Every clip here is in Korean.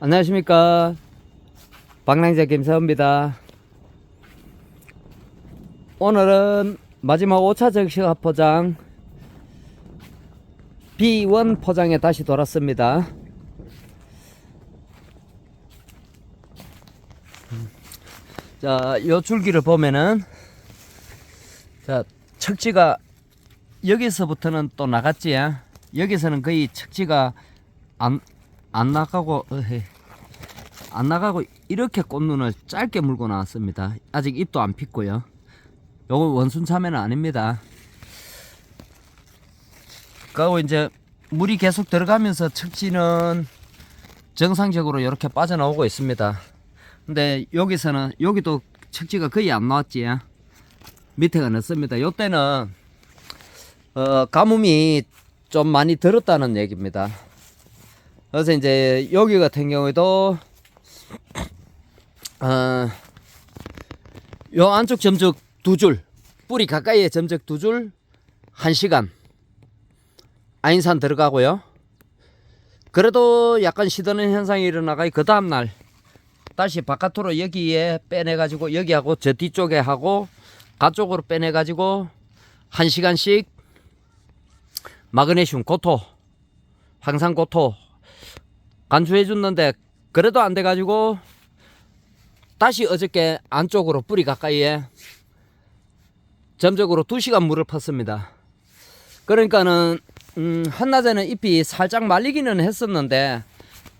안녕하십니까. 방랑자 김사입니다. 오늘은 마지막 5차 적시가 포장 B1 포장에 다시 돌았습니다. 자, 요 줄기를 보면은 자, 척지가 여기서부터는 또 나갔지. 여기서는 거의 척지가 안 나가고 이렇게 꽃눈을 짧게 물고 나왔습니다. 아직 잎도 안 폈고요. 요거 원순 참외는 아닙니다. 그리고 이제 물이 계속 들어가면서 척지는 정상적으로 이렇게 빠져나오고 있습니다. 근데 여기서는 여기도 척지가 거의 안 나왔지. 밑에가 넣습니다. 요때는 가뭄이 좀 많이 들었다는 얘기입니다. 그래서 이제 여기 같은 경우에도 요 안쪽 점적 2줄, 뿌리 가까이에 점적 2줄 1시간 아인산 들어가고요. 그래도 약간 시드는 현상이 일어나가 그 다음날 다시 바깥으로 여기에 빼내가지고 여기하고 저 뒤쪽에 하고 가쪽으로 빼내가지고 1시간씩 마그네슘 고토, 황산 고토 간주해 줬는데 그래도 안 돼가지고 다시 어저께 안쪽으로 뿌리 가까이에 점적으로 2시간 물을 폈습니다. 그러니까는 한낮에는 잎이 살짝 말리기는 했었는데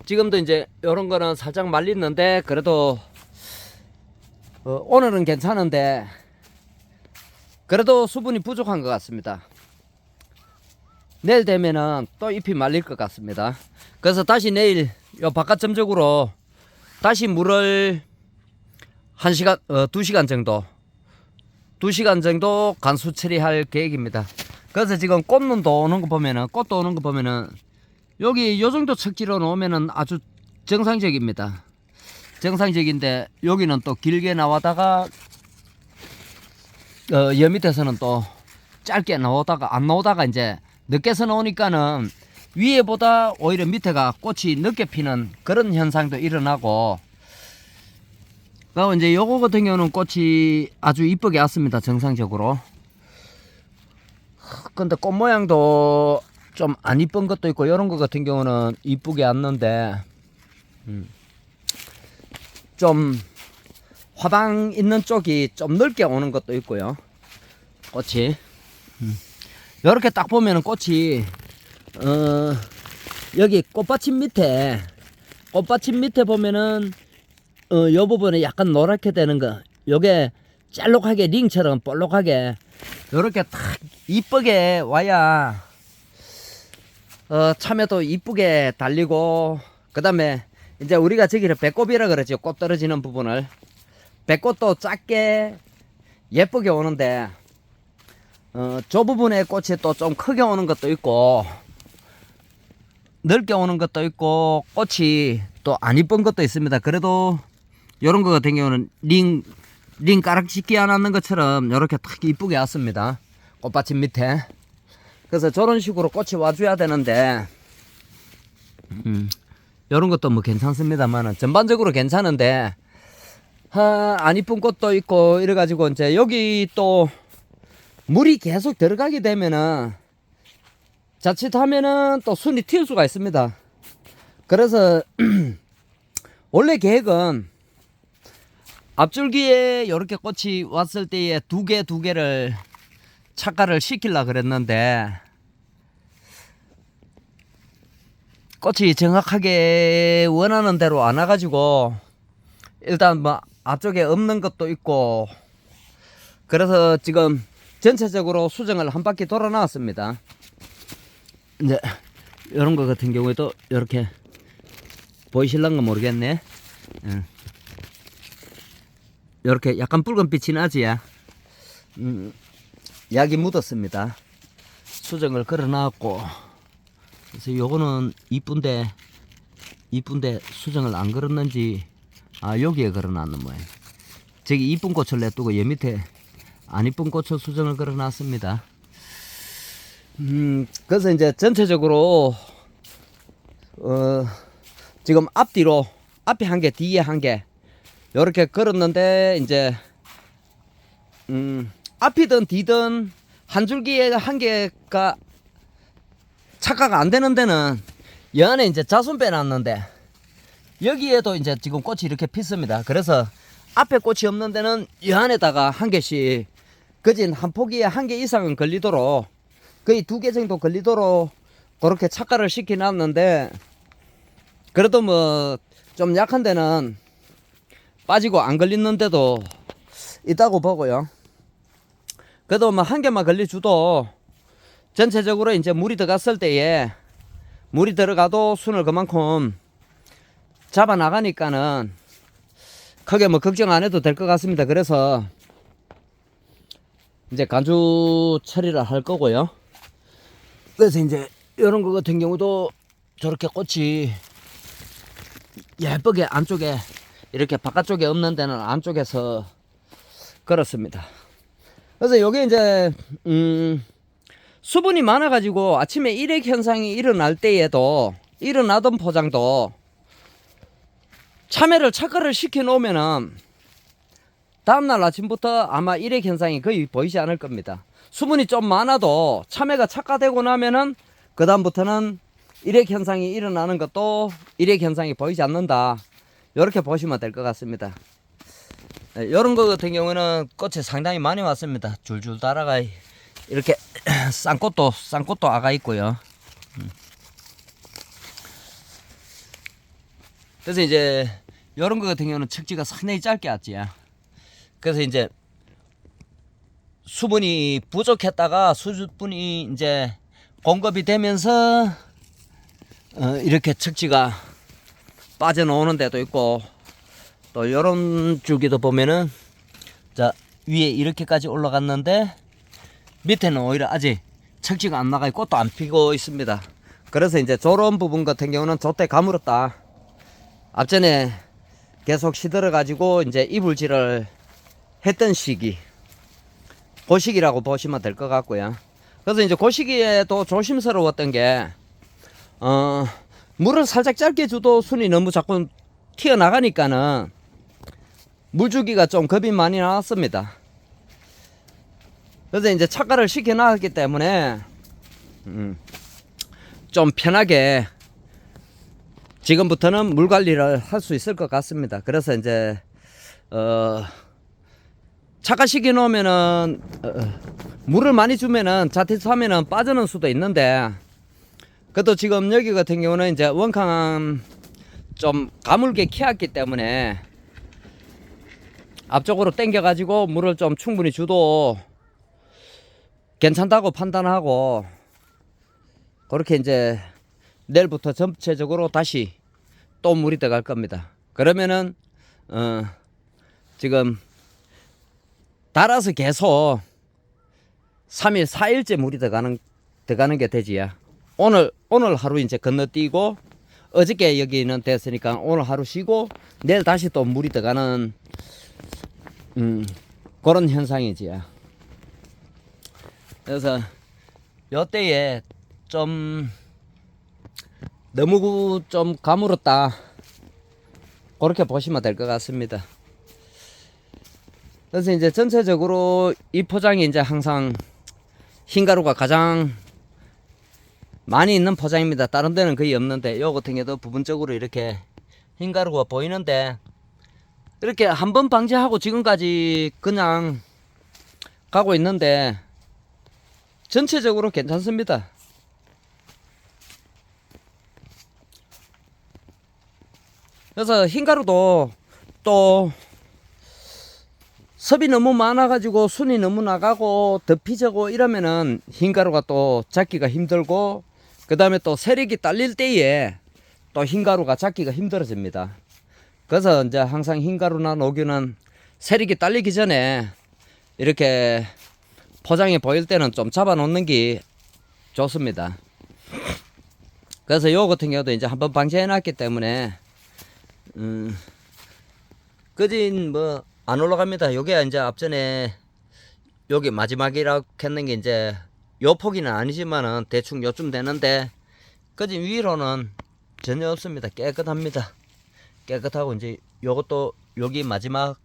지금도 이제 요런 거는 살짝 말리는데 그래도 오늘은 괜찮은데 그래도 수분이 부족한 것 같습니다. 내일 되면은 또 잎이 말릴 것 같습니다. 그래서 다시 내일 요 바깥 점적으로 다시 물을 2시간 정도 2시간 정도 간수 처리할 계획입니다. 그래서 지금 꽃눈도 오는 거 보면은 꽃도 오는 거 보면은 여기 요 정도 척지로 놓으면은 아주 정상적입니다. 정상적인데 여기는 또 길게 나오다가 여 밑에서는 또 짧게 나오다가 안 나오다가 이제 늦게서 나오니까는 위에보다 오히려 밑에가 꽃이 늦게 피는 그런 현상도 일어나고 그리고 이제 요거 같은 경우는 꽃이 아주 이쁘게 왔습니다. 정상적으로. 근데 꽃 모양도 좀 안 이쁜 것도 있고 요런 거 같은 경우는 이쁘게 왔는데 좀 화방 있는 쪽이 좀 넓게 오는 것도 있고요. 꽃이 요렇게 딱 보면은 꽃이 여기 꽃받침 밑에 보면은 요 부분에 약간 노랗게 되는 거 요게 짤록하게 링처럼 볼록하게 요렇게 딱 이쁘게 와야 참외도 이쁘게 달리고 그 다음에 이제 우리가 저기를 배꼽이라 그러죠. 꽃 떨어지는 부분을 배꽃도 작게 예쁘게 오는데 저 부분에 꽃이 또 좀 크게 오는 것도 있고 넓게 오는 것도 있고 꽃이 또 안 이쁜 것도 있습니다. 그래도 요런 거 같은 경우는 링 가락짓기 안 하는 것처럼 요렇게 딱 이쁘게 왔습니다. 꽃받침 밑에. 그래서 저런 식으로 꽃이 와줘야 되는데 요런 것도 뭐 괜찮습니다만은 전반적으로 괜찮은데 안 이쁜 꽃도 있고 이래가지고 이제 여기 또 물이 계속 들어가게 되면은 자칫하면은 또 순이 튈 수가 있습니다. 그래서 원래 계획은 앞줄기에 이렇게 꽃이 왔을 때에 두 개를 착가를 시키려고 그랬는데 꽃이 정확하게 원하는 대로 안 와가지고 일단 뭐 앞쪽에 없는 것도 있고 그래서 지금 전체적으로 수정을 한 바퀴 돌아 나왔습니다. 이제 이런 거 같은 경우에도 이렇게 보이실란가 모르겠네. 이렇게 약간 붉은빛이 나지. 약이 묻었습니다. 수정을 걸어 놨고 그래서 요거는 이쁜데 수정을 안 걸었는지 여기에 걸어 놨는 모양. 저기 이쁜 꽃을 냅두고 여 밑에 안 이쁜 꽃을 수정을 걸어 놨습니다. 그래서 이제 전체적으로 지금 앞뒤로 앞에 한 개, 뒤에 한 개, 요렇게 걸었는데, 이제, 앞이든 뒤든 한 줄기에 한 개가 착화가 안 되는 데는 이 안에 이제 자손 빼놨는데, 여기에도 이제 지금 꽃이 이렇게 피습니다. 그래서 앞에 꽃이 없는 데는 이 안에다가 한 개씩, 그진 한 포기에 한 개 이상은 걸리도록, 거의 2개 정도 걸리도록 그렇게 착화를 시켜놨는데, 그래도 뭐 좀 약한 데는 빠지고 안 걸리는데도 있다고 보고요. 그래도 뭐 한 개만 걸려줘도 전체적으로 이제 물이 들어갔을 때에, 물이 들어가도 순을 그만큼 잡아 나가니까는 크게 뭐 걱정 안 해도 될 것 같습니다. 그래서 이제 간주 처리를 할 거고요. 그래서 이제 이런 거 같은 경우도 저렇게 꽃이 예쁘게 안쪽에, 이렇게 바깥쪽에 없는 데는 안쪽에서 걸었습니다. 그래서 요게 이제 수분이 많아 가지고 아침에 일액 현상이 일어날 때에도, 일어나던 포장도 참외를 착화를 시켜 놓으면은 다음날 아침부터 아마 일액 현상이 거의 보이지 않을 겁니다. 수분이 좀 많아도 참외가 착화되고 나면은 그 다음부터는 일액 현상이 일어나는 것도 일액 현상이 보이지 않는다, 이렇게 보시면 될 것 같습니다. 네, 이런 거 같은 경우는 꽃이 상당히 많이 왔습니다. 줄줄 달아가 이렇게 쌍꽃도 아가 있고요. 그래서 이제 이런 거 같은 경우는 척지가 상당히 짧게 왔지. 그래서 이제 수분이 부족했다가 수분이 이제 공급이 되면서 이렇게 척지가 빠져나오는 데도 있고, 또 요런 줄기도 보면은 자 위에 이렇게까지 올라갔는데 밑에는 오히려 아직 척지가 안 나가 꽃도 안 피고 있습니다. 그래서 이제 저런 부분 같은 경우는 저때 가물었다, 앞전에 계속 시들어 가지고 이제 이불질을 했던 시기, 그 시기라고 보시면 될 것 같고요. 그래서 이제 그 시기에 또 조심스러웠던 게, 물을 살짝 짧게 줘도 순이 너무 자꾸 튀어나가니까는 물주기가 좀 겁이 많이 나왔습니다. 그래서 이제 착화를 시켜놨기 때문에 좀 편하게 지금부터는 물 관리를 할 수 있을 것 같습니다. 그래서 이제 착화시켜 놓으면은 물을 많이 주면은 자칫하면은 빠지는 수도 있는데, 그래도 지금 여기 같은 경우는 이제 원캉 좀 가물게 키웠기 때문에 앞쪽으로 당겨 가지고 물을 좀 충분히 줘도 괜찮다고 판단하고, 그렇게 이제 내일부터 전체적으로 다시 또 물이 들어갈 겁니다. 그러면은 지금 달아서 계속 3일 4일째 물이 들어가는 게 되지요. 오늘 하루 이제 건너뛰고, 어저께 여기는 됐으니까 오늘 하루 쉬고 내일 다시 또 물이 들어가는 그런 현상이지요. 그래서 요때에 좀 너무 좀 가물었다, 그렇게 보시면 될 것 같습니다. 그래서 이제 전체적으로 이 포장이 이제 항상 흰가루가 가장 많이 있는 포장입니다. 다른 데는 거의 없는데, 요 같은 경우도 부분적으로 이렇게 흰가루가 보이는데, 이렇게 한번 방지하고 지금까지 그냥 가고 있는데 전체적으로 괜찮습니다. 그래서 흰가루도 또 섭이 너무 많아가지고 순이 너무 나가고 덮이지고 이러면은 흰가루가 또 잡기가 힘들고, 그 다음에 또 세력이 딸릴 때에 또 흰가루가 잡기가 힘들어집니다. 그래서 이제 항상 흰가루나 녹유는 세력이 딸리기 전에 이렇게 포장이 보일 때는 좀 잡아 놓는 게 좋습니다. 그래서 요 같은 경우도 이제 한번 방지해 놨기 때문에 그진 뭐 안 올라갑니다. 요게 이제 앞전에 여기 마지막이라고 했는 게 이제 요 폭이는 아니지만은 대충 요쯤 되는데, 그진 위로는 전혀 없습니다. 깨끗합니다. 깨끗하고 이제 요것도 여기 마지막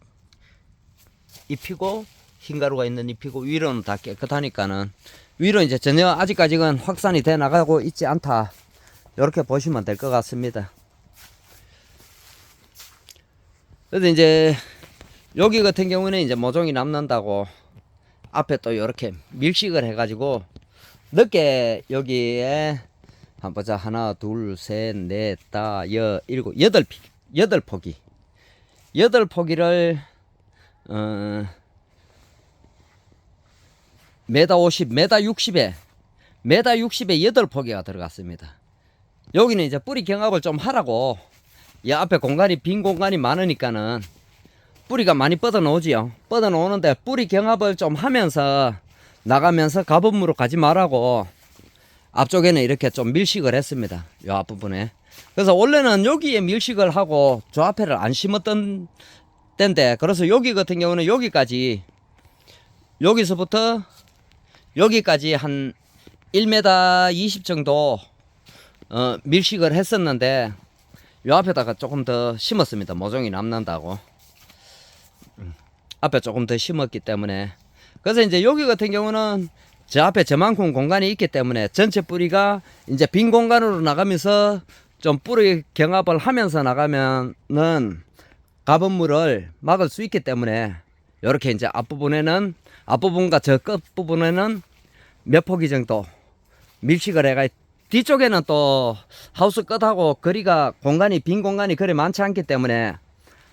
잎이고 흰 가루가 있는 잎이고 위로는 다 깨끗하니까는 위로 이제 전혀 아직까지는 확산이 돼 나가고 있지 않다. 이렇게 보시면 될 것 같습니다. 그래서 이제 여기 같은 경우는 이제 모종이 남는다고 앞에 또 이렇게 밀식을 해가지고 늦게 여기에 한번 보자. 하나, 둘, 셋, 넷, 다, 일곱, 여덟 포기. 여덟 포기를 메다 50, 메다 60에 메다 60에 여덟 포기가 들어갔습니다. 여기는 이제 뿌리 경합을 좀 하라고. 이 앞에 공간이 빈 공간이 많으니까는 뿌리가 많이 뻗어 나오지요. 뻗어 나오는데 뿌리 경합을 좀 하면서 나가면서 가분무로 가지 말라고 앞쪽에는 이렇게 좀 밀식을 했습니다. 요 앞부분에. 그래서 원래는 여기에 밀식을 하고 저 앞에를 안 심었던 때인데, 그래서 여기 같은 경우는 여기까지, 여기서부터 여기까지 한 1m 20 정도 밀식을 했었는데 요 앞에다가 조금 더 심었습니다. 모종이 남는다고. 앞에 조금 더 심었기 때문에. 그래서 이제 여기 같은 경우는 저 앞에 저만큼 공간이 있기 때문에 전체 뿌리가 이제 빈 공간으로 나가면서 좀 뿌리 경합을 하면서 나가면은 가분물을 막을 수 있기 때문에 이렇게 이제 앞부분에는, 앞부분과 저 끝부분에는 몇 포기 정도 밀식을 해가, 뒤쪽에는 또 하우스 끝하고 거리가 공간이, 빈 공간이 그리 많지 않기 때문에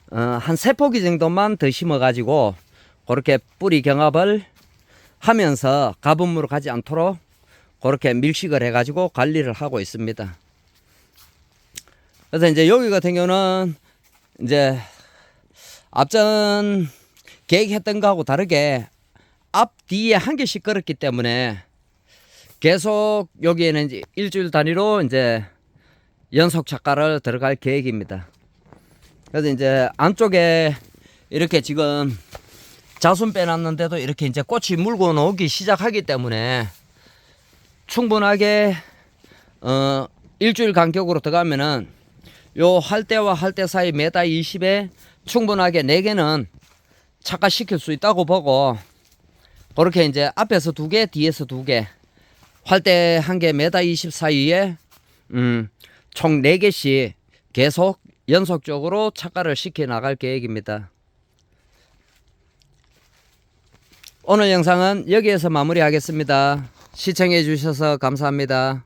한 3포기 정도만 더 심어 가지고 그렇게 뿌리 경합을 하면서 가분무로 가지 않도록 그렇게 밀식을 해 가지고 관리를 하고 있습니다. 그래서 이제 여기 같은 경우는 이제 앞전 계획했던 거하고 다르게 앞 뒤에 한 개씩 걸었기 때문에 계속 여기에는 이제 일주일 단위로 이제 연속 착과를 들어갈 계획입니다. 그래서 이제 안쪽에 이렇게 지금 자순 빼놨는데도 이렇게 이제 꽃이 물고 나오기 시작하기 때문에 충분하게 일주일 간격으로 들어가면은 요 할대와 할대 사이 메다 20에 충분하게 4개는 착과시킬 수 있다고 보고, 그렇게 이제 앞에서 2개, 뒤에서 2개, 활대 1개, 메다 20 사이에 총 4개씩 계속 연속적으로 착과를 시켜 나갈 계획입니다. 오늘 영상은 여기에서 마무리하겠습니다. 시청해 주셔서 감사합니다.